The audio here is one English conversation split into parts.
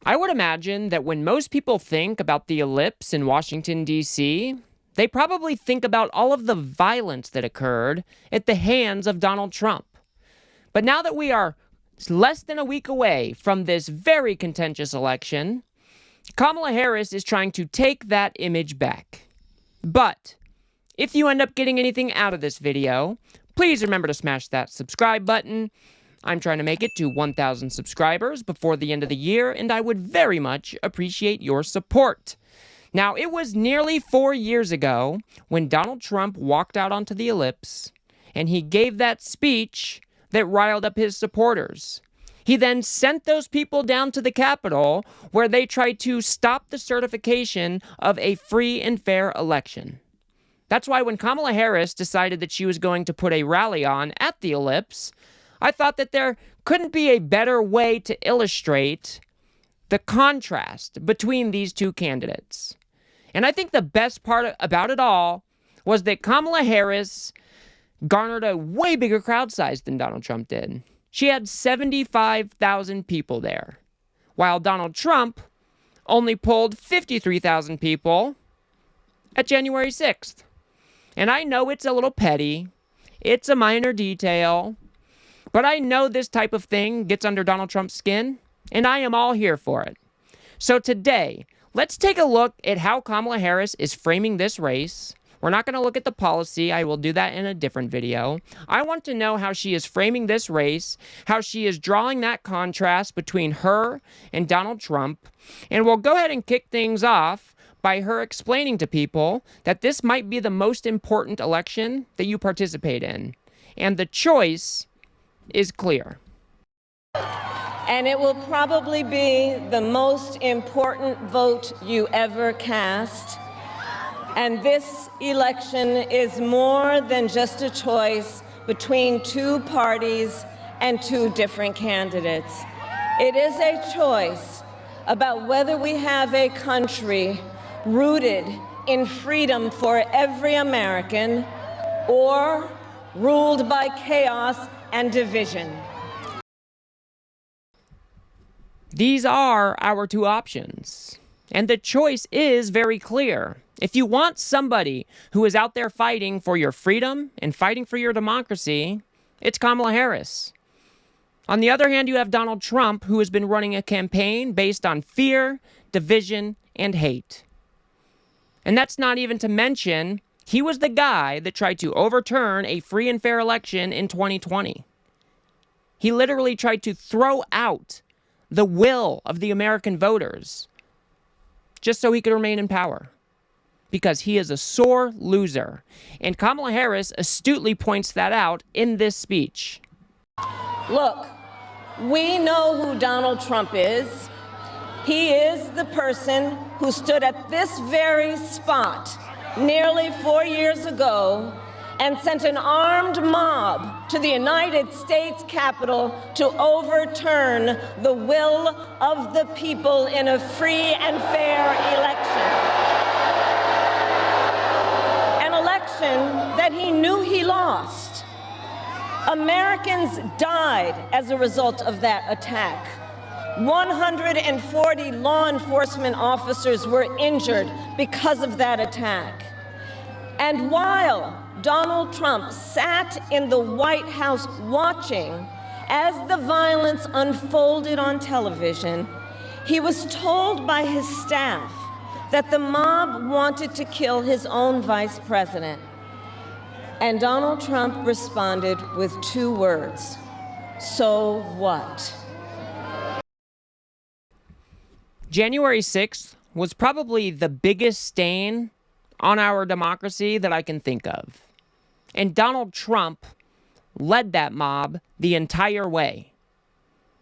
I would imagine that when most people think about the Ellipse in Washington, D.C., they probably think about all of the violence that occurred at the hands of Donald Trump. But now that we are less than a week away from this very contentious election, Kamala Harris is trying to take that image back. But if you end up getting anything out of this video, please remember to smash that subscribe button. I'm trying to make it to 1,000 subscribers before the end of the year, and I would very much appreciate your support. Now, it was nearly 4 years ago when Donald Trump walked out onto the Ellipse, and he gave that speech that riled up his supporters. He then sent those people down to the Capitol, where they tried to stop the certification of a free and fair election. That's why when Kamala Harris decided that she was going to put a rally on at the Ellipse, I thought that there couldn't be a better way to illustrate the contrast between these two candidates. And I think the best part about it all was that Kamala Harris garnered a way bigger crowd size than Donald Trump did. She had 75,000 people there, while Donald Trump only pulled 53,000 people at January 6th. And I know it's a little petty, it's a minor detail, but I know this type of thing gets under Donald Trump's skin, and I am all here for it. So today, let's take a look at how Kamala Harris is framing this race. We're not going to look at the policy. I will do that in a different video. I want to know how she is framing this race, how she is drawing that contrast between her and Donald Trump, and we'll go ahead and kick things off by her explaining to people that this might be the most important election that you participate in, and the choice is clear. And it will probably be the most important vote you ever cast. And this election is more than just a choice between two parties and two different candidates. It is a choice about whether we have a country rooted in freedom for every American or ruled by chaos and division. These are our two options, and the choice is very clear. If you want somebody who is out there fighting for your freedom and fighting for your democracy, it's Kamala Harris. On the other hand, you have Donald Trump, who has been running a campaign based on fear, division, and hate. And that's not even to mention, he was the guy that tried to overturn a free and fair election in 2020. He literally tried to throw out the will of the American voters just so he could remain in power, because he is a sore loser. And Kamala Harris astutely points that out in this speech. Look, we know who Donald Trump is. He is the person who stood at this very spot nearly 4 years ago and sent an armed mob to the United States Capitol to overturn the will of the people in a free and fair election. An election that he knew he lost. Americans died as a result of that attack. 140 law enforcement officers were injured because of that attack. And while Donald Trump sat in the White House watching as the violence unfolded on television, he was told by his staff that the mob wanted to kill his own vice president. And Donald Trump responded with 2 words: so what? January 6th was probably the biggest stain on our democracy that I can think of. And Donald Trump led that mob the entire way.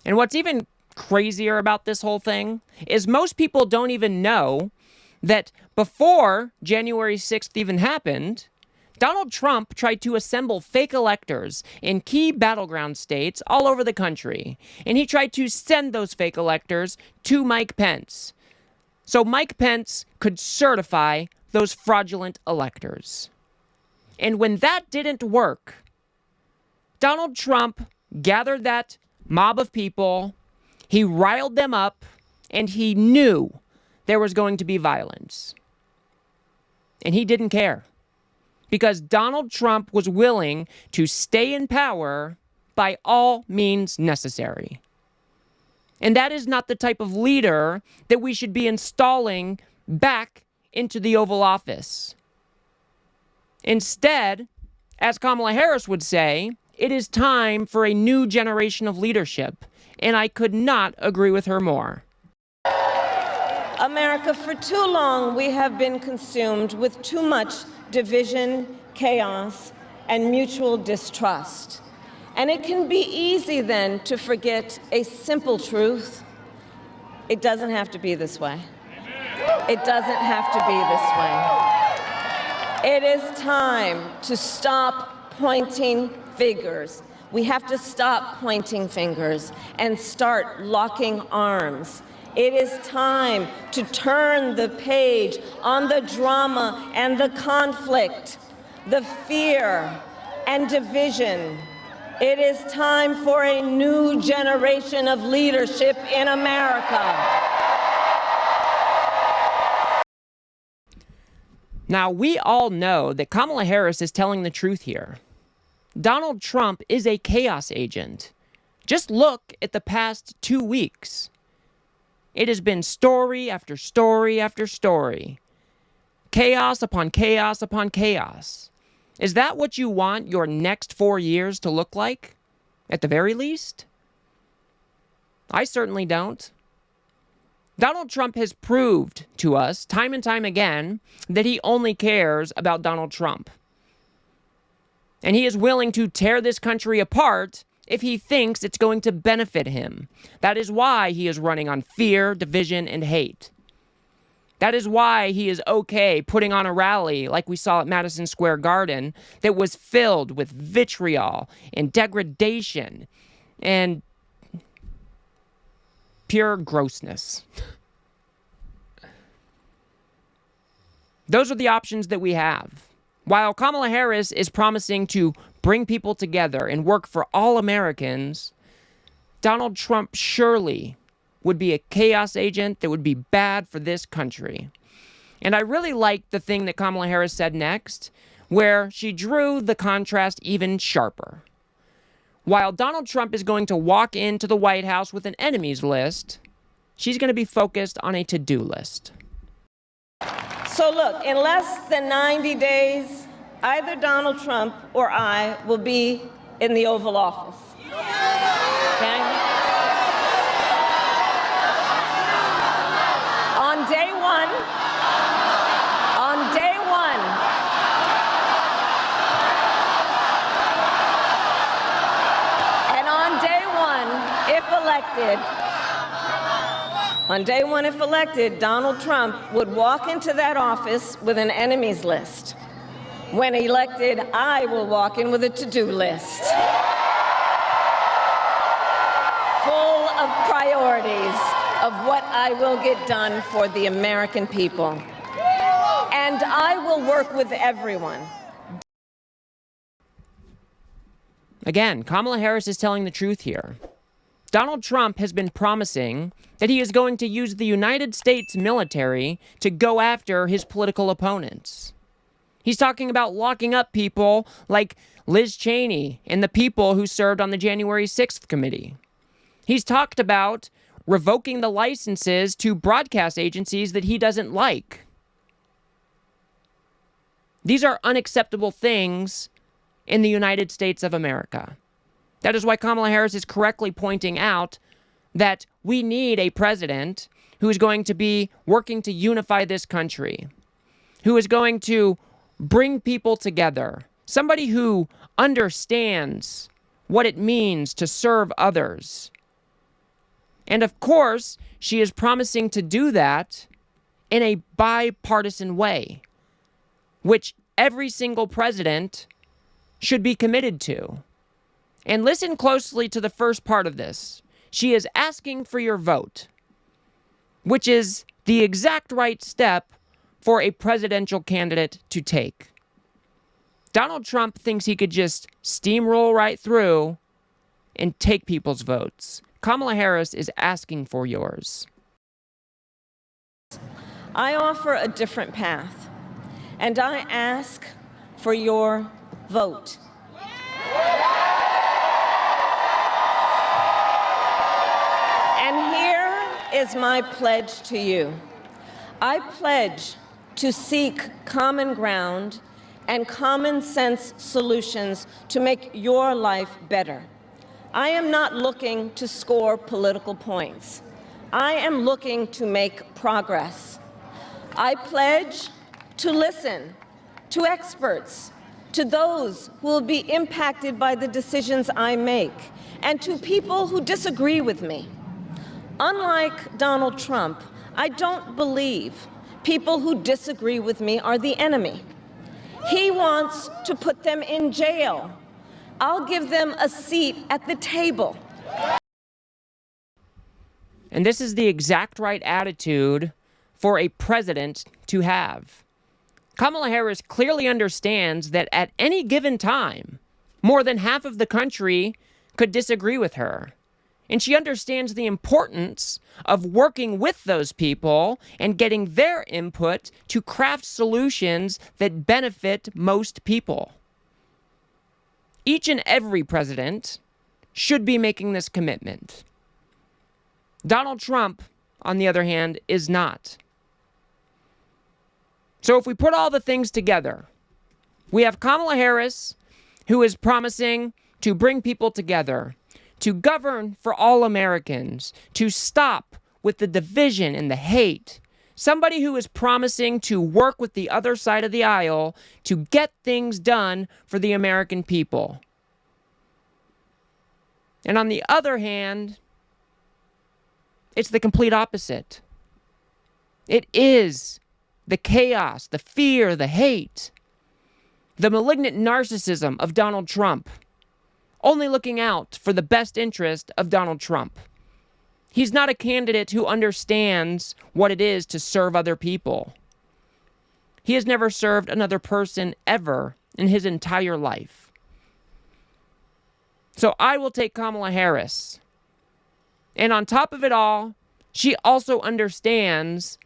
And what's even crazier about this whole thing is most people don't even know that before January 6th even happened, Donald Trump tried to assemble fake electors in key battleground states all over the country. And he tried to send those fake electors to Mike Pence, so Mike Pence could certify those fraudulent electors. And when that didn't work, Donald Trump gathered that mob of people, he riled them up, and he knew there was going to be violence. And he didn't care, because Donald Trump was willing to stay in power by all means necessary. And that is not the type of leader that we should be installing back into the Oval Office. Instead, as Kamala Harris would say, it is time for a new generation of leadership, and I could not agree with her more. America, for too long, we have been consumed with too much division, chaos, and mutual distrust. And it can be easy then to forget a simple truth. It doesn't have to be this way. It doesn't have to be this way. It is time to stop pointing fingers. We have to stop pointing fingers and start locking arms. It is time to turn the page on the drama and the conflict, the fear and division. It is time for a new generation of leadership in America. Now, we all know that Kamala Harris is telling the truth here. Donald Trump is a chaos agent. Just look at the past 2 weeks. It has been story after story after story. Chaos upon chaos upon chaos. Is that what you want your next 4 years to look like? At the very least? I certainly don't. Donald Trump has proved to us time and time again that he only cares about Donald Trump. And he is willing to tear this country apart if he thinks it's going to benefit him. That is why he is running on fear, division, and hate. That is why he is okay putting on a rally like we saw at Madison Square Garden that was filled with vitriol and degradation and pure grossness. Those are the options that we have. While Kamala Harris is promising to bring people together and work for all Americans, Donald Trump surely would be a chaos agent that would be bad for this country. And I really like the thing that Kamala Harris said next, where she drew the contrast even sharper. While Donald Trump is going to walk into the White House with an enemies list, she's going to be focused on a to-do list. So look, in less than 90 days, either Donald Trump or I will be in the Oval Office. Okay? On day one, and on day one, if elected, Donald Trump would walk into that office with an enemies list. When elected, I will walk in with a to-do list full of priorities of what I will get done for the American people. And I will work with everyone. Again, Kamala Harris is telling the truth here. Donald Trump has been promising that he is going to use the United States military to go after his political opponents. He's talking about locking up people like Liz Cheney and the people who served on the January 6th committee. He's talked about revoking the licenses to broadcast agencies that he doesn't like. These are unacceptable things in the United States of America. That is why Kamala Harris is correctly pointing out that we need a president who is going to be working to unify this country, who is going to bring people together, somebody who understands what it means to serve others. And of course, she is promising to do that in a bipartisan way, which every single president should be committed to. And listen closely to the first part of this. She is asking for your vote, which is the exact right step for a presidential candidate to take. Donald Trump thinks he could just steamroll right through and take people's votes. Kamala Harris is asking for yours. I offer a different path, and I ask for your vote. And here is my pledge to you. I pledge to seek common ground and common sense solutions to make your life better. I am not looking to score political points. I am looking to make progress. I pledge to listen to experts, to those who will be impacted by the decisions I make, and to people who disagree with me. Unlike Donald Trump, I don't believe people who disagree with me are the enemy. He wants to put them in jail. I'll give them a seat at the table. And this is the exact right attitude for a president to have. Kamala Harris clearly understands that at any given time, more than half of the country could disagree with her. And she understands the importance of working with those people and getting their input to craft solutions that benefit most people. Each and every president should be making this commitment. Donald Trump, on the other hand, is not. So if we put all the things together, we have Kamala Harris, who is promising to bring people together, to govern for all Americans, to stop with the division and the hate. Somebody who is promising to work with the other side of the aisle to get things done for the American people. And on the other hand, it's the complete opposite. It is the chaos, the fear, the hate, the malignant narcissism of Donald Trump, only looking out for the best interest of Donald Trump. He's not a candidate who understands what it is to serve other people. He has never served another person ever in his entire life. So I will take Kamala Harris. And on top of it all, she also understands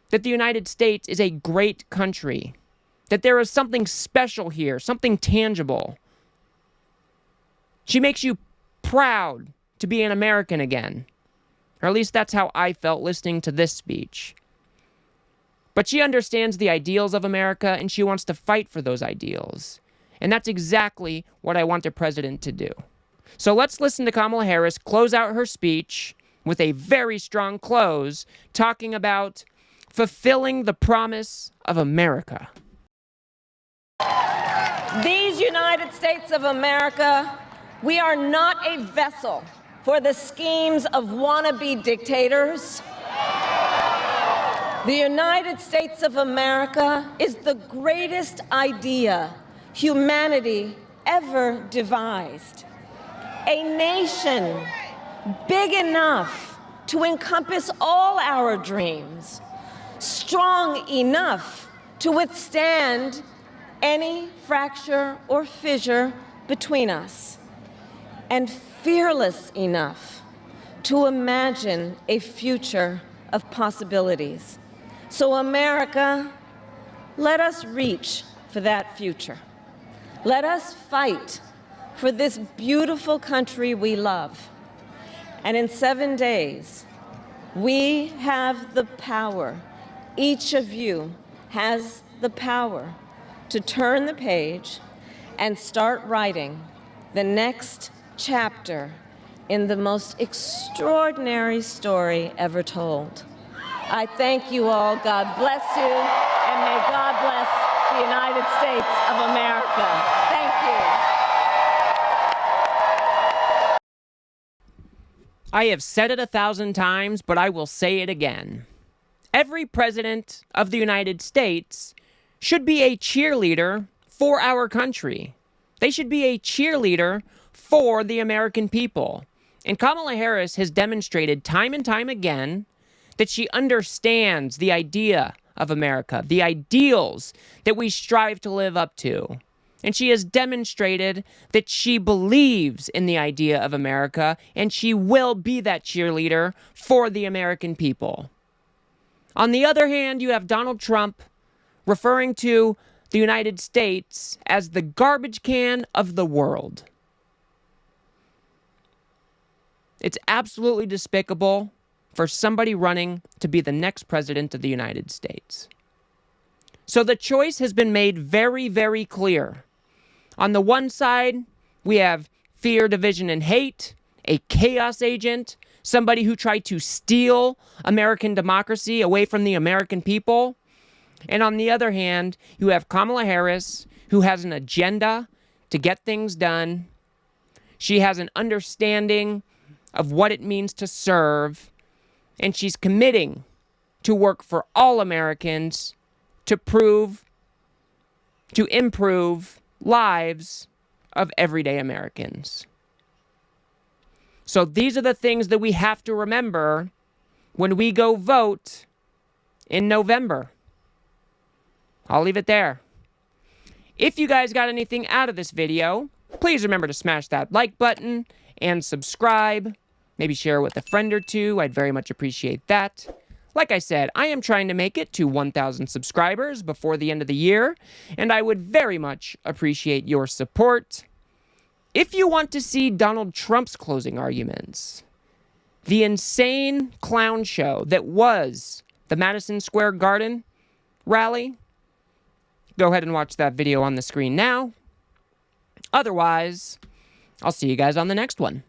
that the United States is a great country, that there is something special here, something tangible. She makes you proud to be an American again. Or at least that's how I felt listening to this speech. But she understands the ideals of America, and she wants to fight for those ideals. And that's exactly what I want a president to do. So let's listen to Kamala Harris close out her speech with a very strong close, talking about fulfilling the promise of America. These United States of America, we are not a vessel for the schemes of wannabe dictators. The United States of America is the greatest idea humanity ever devised. A nation big enough to encompass all our dreams, strong enough to withstand any fracture or fissure between us, and fearless enough to imagine a future of possibilities. So America, let us reach for that future. Let us fight for this beautiful country we love. And in 7 days, we have the power, each of you has the power to turn the page and start writing the next chapter in the most extraordinary story ever told. I thank you all. God bless you, and may God bless the United States of America. Thank you. I have said it 1,000 times, but I will say it again. Every president of the United States should be a cheerleader for our country. They should be a cheerleader for the American people. And Kamala Harris has demonstrated time and time again that she understands the idea of America, the ideals that we strive to live up to. And she has demonstrated that she believes in the idea of America, and she will be that cheerleader for the American people. On the other hand, you have Donald Trump referring to the United States as the garbage can of the world. It's absolutely despicable for somebody running to be the next president of the United States. So the choice has been made very, very clear. On the one side, we have fear, division, and hate, a chaos agent, somebody who tried to steal American democracy away from the American people. And on the other hand, you have Kamala Harris, who has an agenda to get things done. She has an understanding of what it means to serve, and she's committing to work for all Americans to improve lives of everyday Americans. So these are the things that we have to remember when we go vote in November. I'll leave it there. If you guys got anything out of this video, please remember to smash that like button and subscribe. Maybe share it with a friend or two. I'd very much appreciate that. Like I said, I am trying to make it to 1,000 subscribers before the end of the year, and I would very much appreciate your support. If you want to see Donald Trump's closing arguments, the insane clown show that was the Madison Square Garden rally, go ahead and watch that video on the screen now. Otherwise, I'll see you guys on the next one.